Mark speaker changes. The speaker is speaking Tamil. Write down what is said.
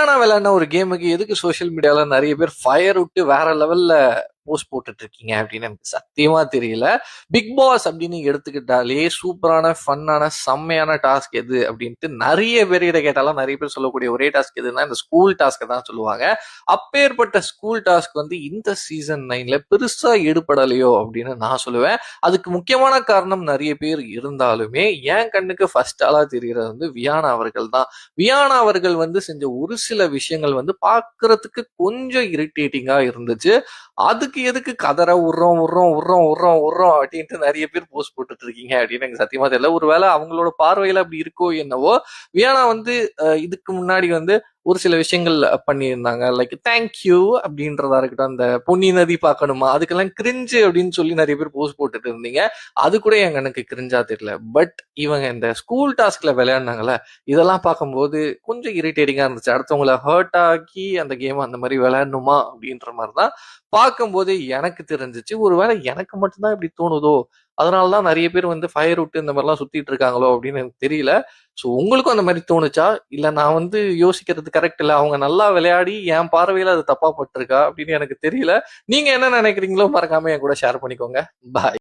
Speaker 1: வியானா விளையாடின ஒரு கேமுக்கு எதுக்கு சோஷியல் மீடியால நிறைய பேர் ஃபயர் விட்டு வேற லெவல்ல போஸ்ட் போட்டுட்டு இருக்கீங்க அப்படின்னு எனக்கு சத்தியமா தெரியல. பிக் பாஸ் அப்படின்னு எடுத்துக்கிட்டாலே சூப்பரான ஃபன்னான செம்மையான டாஸ்க் எது அப்படின்ட்டு நிறைய பேர்கிட்ட கேட்டாலும் நிறைய பேர் சொல்லக்கூடிய ஒரே டாஸ்க் எதுன்னா இந்த ஸ்கூல் டாஸ்க்கை தான் சொல்லுவாங்க. அப்பேற்பட்ட ஸ்கூல் டாஸ்க் வந்து இந்த சீசன் 9ல பெருசா ஈடுபடலையோ அப்படின்னு நான் சொல்லுவேன். அதுக்கு முக்கியமான காரணம் நிறைய பேர் இருந்தாலுமே என் கண்ணுக்கு ஃபர்ஸ்ட் ஆளா தெரிகிறது வந்து வியானா அவர்கள் தான். வியானா அவர்கள் வந்து செஞ்ச ஒரு சில விஷயங்கள் வந்து பார்க்கறதுக்கு கொஞ்சம் இரிட்டேட்டிங்கா இருந்துச்சு. அதுக்கு எதுக்கு கதற உர்றோம் உர்றோம் உர்றோம் உர்றோம் உர்றோம் அப்படின்ட்டு நிறைய பேர் போஸ்ட் போட்டுட்டு இருக்கீங்க அப்படின்னு எனக்கு சத்தியமா தெரியல. ஒருவேளை அவங்களோட பார்வையில அப்படி இருக்கோ என்னவோ. வியானா வந்து இதுக்கு முன்னாடி வந்து ஒரு சில விஷயங்கள் பண்ணியிருந்தாங்க. லைக் தேங்க்யூ அப்படின்றதா இருக்கட்டும், அந்த பொன்னி நதி பார்க்கணுமா அதுக்கெல்லாம் கிரிஞ்சு அப்படின்னு சொல்லி நிறைய பேர் போஸ்ட் போட்டுட்டு இருந்தீங்க. அது கூட என் எனக்கு கிரிஞ்சா தெரியல. பட் இவங்க இந்த ஸ்கூல் டாஸ்க்ல விளையாடினாங்கல்ல, இதெல்லாம் பார்க்கும்போது கொஞ்சம் இரிட்டேட்டிங்கா இருந்துச்சு. அடுத்தவங்களை ஹர்ட் ஆக்கி அந்த கேம் அந்த மாதிரி விளையாடணுமா அப்படின்ற மாதிரி தான் பார்க்கும்போது எனக்கு தெரிஞ்சிச்சு. ஒருவேளை எனக்கு மட்டும்தான் இப்படி தோணுதோ, அதனாலதான் நிறைய பேர் வந்து ஃபயர் விட்டு இந்த மாதிரிலாம் சுத்திட்டு இருக்காங்களோ அப்படின்னு எனக்கு தெரியல. ஸோ உங்களுக்கும் அந்த மாதிரி தோணுச்சா? இல்ல நான் வந்து யோசிக்கிறது கரெக்ட் இல்ல, அவங்க நல்லா விளையாடி என் பார்வையில அது தப்பா பட்டிருக்கா அப்படின்னு எனக்கு தெரியல. நீங்க என்ன நினைக்கிறீங்களோ மறக்காம என் கூட ஷேர் பண்ணிக்கோங்க. பாய்.